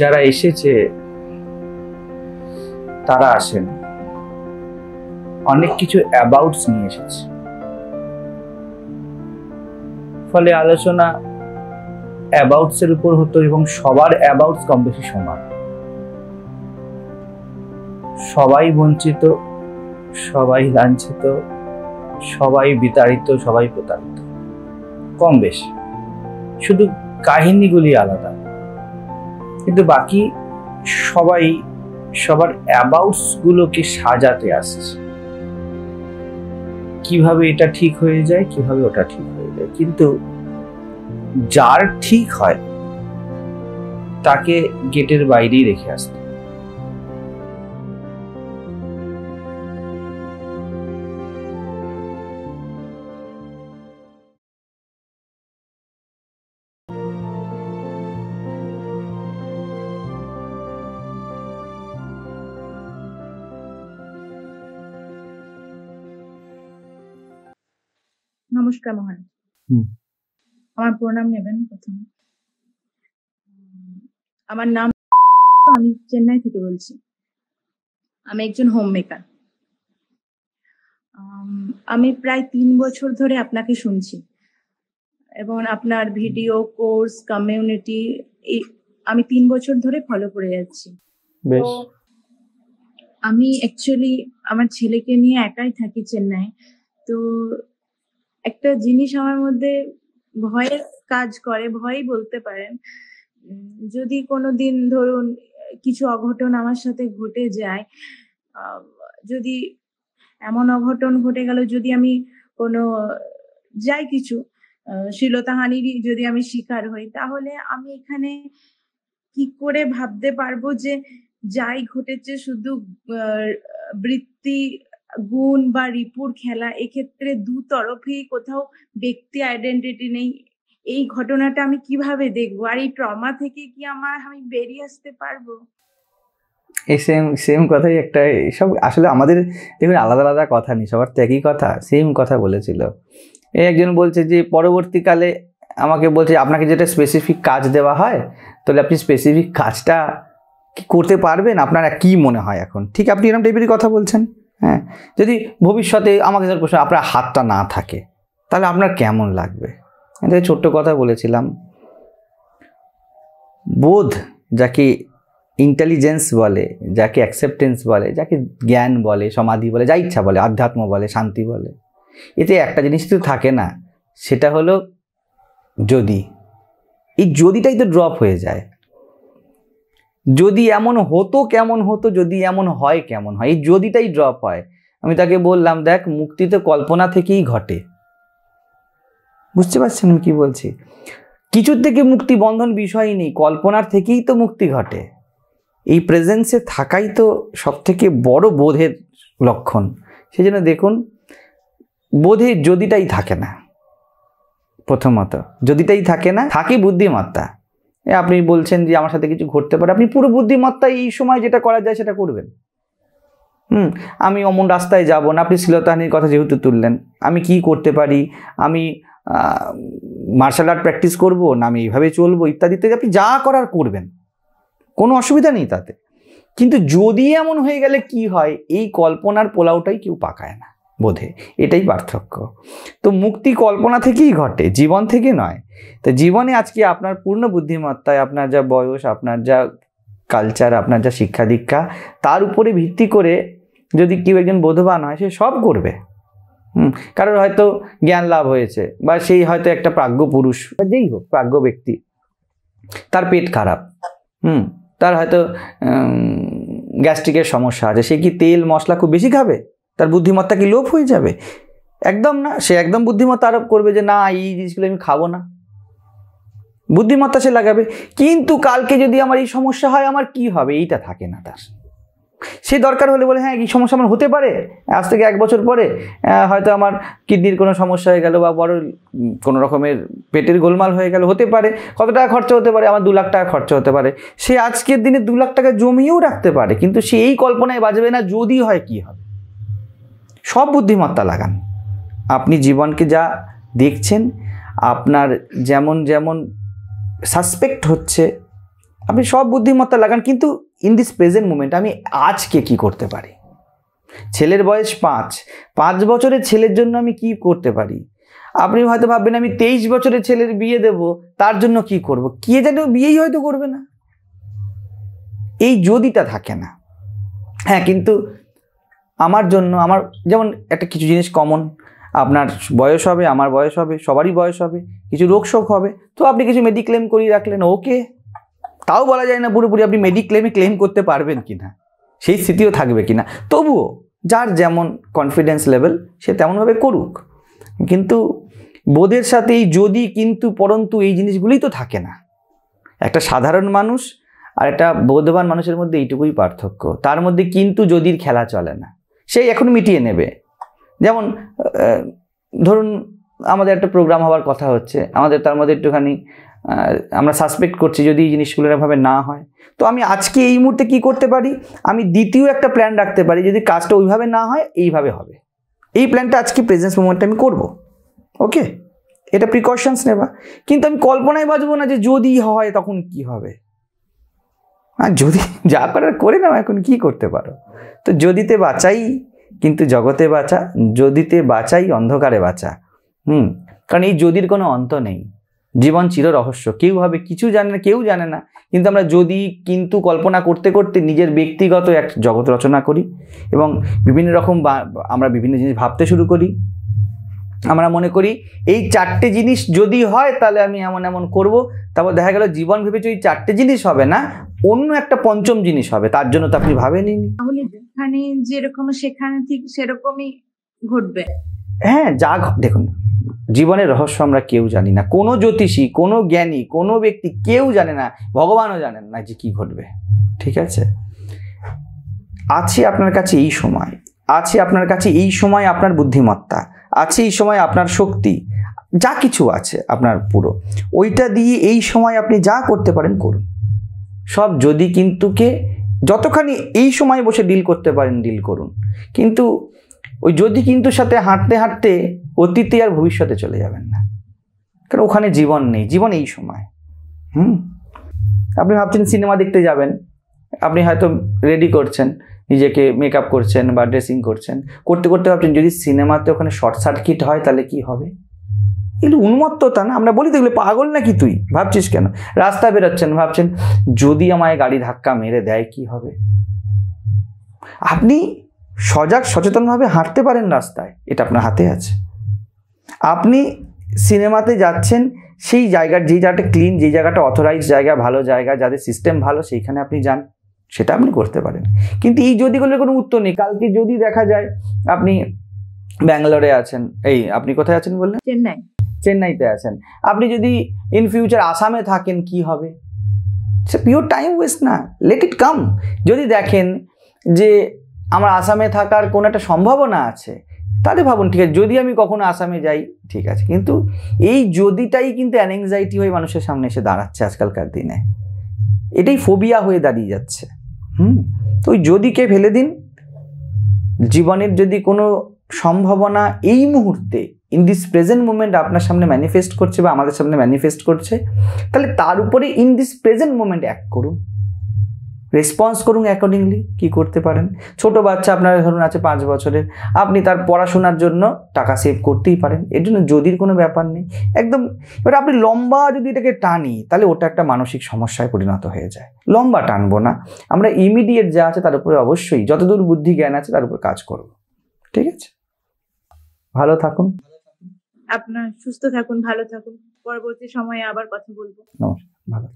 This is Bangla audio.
যারা এসেছে তারা আসেন অনেক কিছু অ্যাবাউটস নিয়ে এসেছে, ফলে আলোচনা অ্যাবাউটস এর উপর হতো এবং সবার অ্যাবাউটস কম বেশি সমান। সবাই বঞ্চিত, সবাই লাঞ্ছিত, সবাই বিতাড়িত, সবাই প্রতারিত, কম বেশি, শুধু কাহিনীগুলি আলাদা। কিন্তু বাকি সবাই সবার অ্যাবাউটস গুলোকে সাজাতে আসছে, কিভাবে এটা ঠিক হয়ে যায়, কিভাবে ওটা ঠিক হয়ে যায়। কিন্তু যার ঠিক হয় তাকে গেটের বাইরেই রেখে আসতে। নমস্কার মহান, আমার প্রণাম নেবেন প্রথমে। আমার নাম, আমি চেন্নাই থেকে বলছি। আমি একজন হোম মেকার। আমি প্রায় 3 বছর ধরে আপনাকে শুনছি এবং আপনার ভিডিও, কোর্স, কমিউনিটি আমি 3 বছর ধরে ফলো করে যাচ্ছি। তো আমি অ্যাকচুয়ালি আমার ছেলেকে নিয়ে একাই থাকি চেন্নাই। তো একটা জিনিস আমার মধ্যে ভয়ের কাজ করে, ভয়ই বলতে পারেন। যদি কোনোদিন ধরুন কিছু অঘটন আমার সাথে ঘটে যায়, যদি এমন অঘটন ঘটে গেল, যদি আমি কোনো যাই কিছু শ্লীলতাহানিরই যদি আমি শিকার হই, তাহলে আমি এখানে কি করে ভাবতে পারবো যে যাই ঘটেছে শুধু বৃত্তি, গুণ বা রিপুর খেলা। এক্ষেত্রে দু তরফেই কোথাও ব্যক্তি আইডেন্টিটি নেই। এই ঘটনাটা আমি কিভাবে দেখবো, আর এই ট্রমা থেকে কি আমি বেরিয়ে আসতে পারবো? এই সেম কথাই একটা, সব আসলে আমাদের দেখুন আলাদা আলাদা কথা নেই, সবার তো একই কথা, সেম কথা বলেছিল। একজন বলছে যে পরবর্তীকালে আমাকে বলছে আপনাকে যেটা স্পেসিফিক কাজ দেওয়া হয়, তাহলে আপনি স্পেসিফিক কাজটা কি করতে পারবেন, আপনার কি মনে হয় এখন? ঠিক আপনি এরকম টাইপেরই কথা বলছেন। হ্যাঁ, যদি ভবিষ্যতে আমাকে প্রশ্ন আপনার হাতটা না থাকে তাহলে আপনার কেমন লাগবে? এটা ছোট্ট কথা বলেছিলাম। বোধ যাকে ইন্টেলিজেন্স বলে, যাকে অ্যাকসেপ্টেন্স বলে, যাকে জ্ঞান বলে, সমাধি বলে, যা ইচ্ছা বলে, আধ্যাত্ম বলে, শান্তি বলে, এতে একটা জিনিস তো থাকে না, সেটা হলো যদি। এই যদিটাই তো ড্রপ হয়ে যায়। যদি এমন হতো কেমন হতো, যদি এমন হয় কেমন হয়, এই যদিটাই ড্রপ হয়। আমি তাকে বললাম, দেখ মুক্তি তো কল্পনা থেকেই ঘটে। বুঝতে পারছেন আমি কি বলছি? কিছুর থেকে মুক্তি বন্ধন বিষয় নেই, কল্পনার থেকেই তো মুক্তি ঘটে। এই প্রেজেন্সে থাকাই তো সব থেকে বড় বোধের লক্ষণ। সেই জন্য দেখুন, বোধে যদিটাই থাকে না। প্রথমত যদিটাই থাকে না, থাকে বুদ্ধিমত্তা। আপনি বলছেন যে আমার সাথে কিছু ঘটতে পারে, আপনি পুরো বুদ্ধিমত্তা এই সময় যেটা করা যায় সেটা করবেন। আমি অমন রাস্তায় যাব না, আপনি শ্লীলতাহানির কথা যেহেতু তুললেন, আমি কি করতে পারি, আমি মার্শাল আর্ট প্র্যাকটিস করব না আমি এইভাবে চলবো ইত্যাদি ইত্যাদি, আপনি যা করার করবেন, কোনো অসুবিধা নেই তাতে। কিন্তু যদি এমন হয়ে গেলে কি হয়, এই কল্পনার পোলাওটাই কেউ পাকায় না বোধে, এটাই পার্থক্য। তো মুক্তি কল্পনা থেকেই ঘটে, জীবন থেকে নয়। তো জীবনে আজকে আপনার পূর্ণ বুদ্ধিমত্তায়, আপনার যা বয়স, আপনার যা কালচার, আপনার যা শিক্ষা দীক্ষা, তার উপরে ভিত্তি করে যদি কেউ একজন বোধবান হয়, সে সব করবে। কারোর হয়তো জ্ঞান লাভ হয়েছে, বা সেই হয়তো একটা প্রাজ্ঞ পুরুষ, বা যেই হোক প্রাজ্ঞ ব্যক্তি, তার পেট খারাপ, তার হয়তো গ্যাস্ট্রিকের সমস্যা আছে, সে কি তেল মশলা খুব বেশি খাবে? তার বুদ্ধিমত্তা কি লোপ হয়ে যাবে? একদম না। সে একদম বুদ্ধিমত্তা আরোপ করবে যে না, এই জিনিসগুলো আমি খাবো না, বুদ্ধিমত্তা সে লাগাবে। কিন্তু কালকে যদি আমার এই সমস্যা হয়, আমার কি হবে, এইটা থাকে না তার। সে দরকার হলে বলে, হ্যাঁ এই সমস্যা আমার হতে পারে, আজ থেকে 1 বছর পরে হয়তো আমার কিডনির কোনো সমস্যা হয়ে গেল, বা বড় কোনো রকমের পেটের গোলমাল হয়ে গেল, হতে পারে। কত টাকা খরচা হতে পারে? আমার 2 লাখ টাকা খরচা হতে পারে। সে আজকের দিনে 2 লাখ টাকা জমিয়েও রাখতে পারে, কিন্তু সে এই কল্পনায় বাঁচবে না যদি হয় কি হবে। সব বুদ্ধিমত্তা লাগান। আপনি জীবনকে যা দেখছেন, আপনার যেমন যেমন সাসপেক্ট হচ্ছে, আপনি সব বুদ্ধিমত্তা লাগান, কিন্তু ইন দিস প্রেজেন্ট মোমেন্ট আমি আজকে কি করতে পারি। ছেলের বয়স 5 বছরের ছেলের জন্য আমি কি করতে পারি। আপনি হয়তো ভাববেন আমি 23 বছরের ছেলের বিয়ে দেব, তার জন্য কি করব। কে জানে বিয়েই হয়তো করবে না, এই যদিটা থাকে না। হ্যাঁ, কিন্তু আমার জন্য, আমার যেমন একটা কিছু জিনিস কমন, আপনার বয়স হবে, আমার বয়স হবে, সবারই বয়স হবে, কিছু রোগ শোক হবে, তো আপনি কিছু মেডিক্লেম করিয়ে রাখলেন, ওকে। তাও বলা যায় না পুরোপুরি আপনি মেডিক্লেমে ক্লেম করতে পারবেন কিনা, সেই স্থিতিও থাকবে কিনা। তবুও যার যেমন কনফিডেন্স লেভেল সে তেমনভাবে করুক। কিন্তু বোধের সাথে এই যদি কিন্তু পরন্তু এই জিনিসগুলোই তো থাকে না। একটা সাধারণ মানুষ আর একটা বোধবান মানুষের মধ্যে এইটুকুই পার্থক্য, তার মধ্যে কিন্তু যদির খেলা চলে না, সেই এখন মিটিয়ে নেবে। যেমন ধরুন আমাদের একটা প্রোগ্রাম হওয়ার কথা হচ্ছে, আমাদের তার মধ্যে একটুখানি আমরা সাসপেক্ট করছি যদি এই জিনিসগুলো এভাবে না হয়, তো আমি আজকে এই মুহূর্তে কি করতে পারি, আমি দ্বিতীয় একটা প্ল্যান রাখতে পারি, যদি কাজটা ওইভাবে না হয় এইভাবে হবে, এই প্ল্যানটা আজকে প্রেজেন্স মোমেন্টে আমি করব। ওকে, এটা প্রিকশনস নেবা। কিন্তু আমি কল্পনায় বাঁচবো না যে যদি হয় তখন কি হবে। আর যদি যা করার করে নাও, এখন কি করতে পারো। তো যদিতে বাঁচাই কিন্তু জগতে বাঁচা, যদিতে বাঁচাই অন্ধকারে বাঁচা। কারণ এই যদির কোনো অন্ত নেই, জীবন চির রহস্য, কেউ ভাবে কিছু জানে না, কেউ জানে না। কিন্তু আমরা যদি কিন্তু কল্পনা করতে করতে নিজের ব্যক্তিগত এক জগৎ রচনা করি এবং বিভিন্ন রকম আমরা বিভিন্ন জিনিস ভাবতে শুরু করি। আমরা মনে করি এই 4টে জিনিস যদি হয় তাহলে আমি এমন এমন করব, তারপর দেখা গেল জীবন ভেবেছি ওই 4টে জিনিস হবে না, অন্য একটা পঞ্চম জিনিস হবে, তার জন্য তো আপনি ভাবেনই। তাহলে যেখানে যেরকম সেখানে ঠিক সেরকমই ঘটবে। হ্যাঁ, যা দেখুন, জীবনের রহস্য আমরা কেউ জানি না, কোনো জ্যোতিষী, কোনো জ্ঞানী, কোনো ব্যক্তি কেউ জানে না, ভগবানও জানেন না যে কি ঘটবে। ঠিক আছে, আছে আপনার কাছে এই সময়, আছে আপনার কাছে এই সময় আপনার বুদ্ধিমত্তা আছে, এই সময় আপনার শক্তি, যা কিছু আছে আপনার পুরো, ওইটা দিয়ে এই সময় আপনি যা করতে পারেন করুন। সব যদি কিন্তুকে যতখানি এই সময় বসে ডিল করতে পারেন ডিল করুন, কিন্তু ওই যদি কিন্তু সাথে হাঁটতে হাঁটতে অতীতে আর ভবিষ্যতে চলে যাবেন না, কারণ ওখানে জীবন নেই, জীবন এই সময়। আপনি ভাবছেন সিনেমা দেখতে যাবেন, আপনি হয়তো রেডি করছেন, নিজেকে মেকআপ করছেন বা ড্রেসিং করছেন, করতে করতে ভাবছেন যদি সিনেমাতে ওখানে শর্ট সার্কিট হয় তাহলে কি হবে। এগুলো উন্মত্ততা না, আমরা বলি তো এগুলো পাগল নাকি তুই ভাবছিস কেন। রাস্তা বেরোচ্ছেন, ভাবছেন যদি আমায় গাড়ি ধাক্কা মেরে দেয় কি হবে। আপনি সজাগ সচেতনভাবে হাঁটতে পারেন রাস্তায়, এটা আপনার হাতে আছে। আপনি সিনেমাতে যাচ্ছেন, সেই জায়গার যেই জায়গাটা ক্লিন, যেই জায়গাটা অথরাইজ জায়গা, ভালো জায়গা, যাদের সিস্টেম ভালো, সেইখানে আপনি যান, সেটা আপনি করতে পারেন। কিন্তু এই যদিগুলোর কোনো উত্তর নেই। কালকে যদি দেখা যায় আপনি ব্যাঙ্গালোরে আছেন, এই আপনি কোথায় আছেন বললেন? চেন্নাইতে আছেন, আপনি যদি ইন ফিউচার আসামে থাকেন কি হবে। সে পিওর টাইম ওয়েস্ট না, লেট ইট কাম। যদি দেখেন যে আমার আসামে থাকার কোনো একটা সম্ভাবনা আছে, তাহলে ভাবুন ঠিক আছে যদি আমি কখনো আসামে যাই, ঠিক আছে। কিন্তু এই যদিটাই কিন্তু অ্যাংজাইটি হয়ে মানুষের সামনে এসে দাঁড়াচ্ছে আজকালকার দিনে, এটাই ফোবিয়া হয়ে দাঁড়িয়ে যাচ্ছে। তো ওই যদিকে ফেলে দিন। জীবনের যদি কোনো সম্ভাবনা এই মুহূর্তে ইন দিস প্রেজেন্ট মোমেন্ট আপনার সামনে ম্যানিফেস্ট করছে বা আমাদের সামনে ম্যানিফেস্ট করছে, তাহলে তার উপরে in this present moment act করুন, রেসপন্স করুন অ্যাকর্ডিংলি। কি করতে পারেন, ছোট বাচ্চা আপনার ধরুন আছে 5 বছরের, আপনি তার পড়াশোনার জন্য টাকা সেভ করতেই পারেন, এর জন্য যদির কোনো ব্যাপার নেই একদম। এবার আপনি লম্বা যদি এটাকে টানি তাহলে ওটা একটা মানসিক সমস্যায় পরিণত হয়ে যায়। লম্বা টানবো না, আমরা ইমিডিয়েট যা আছে তার উপরে অবশ্যই যতদূর বুদ্ধি জ্ঞান আছে তার উপর কাজ করব। ঠিক আছে, ভালো থাকুন, আপনার সুস্থ থাকুন, ভালো থাকুন। পরবর্তী সময়ে আবার কথা বলবো। নমস্কার, ভালো।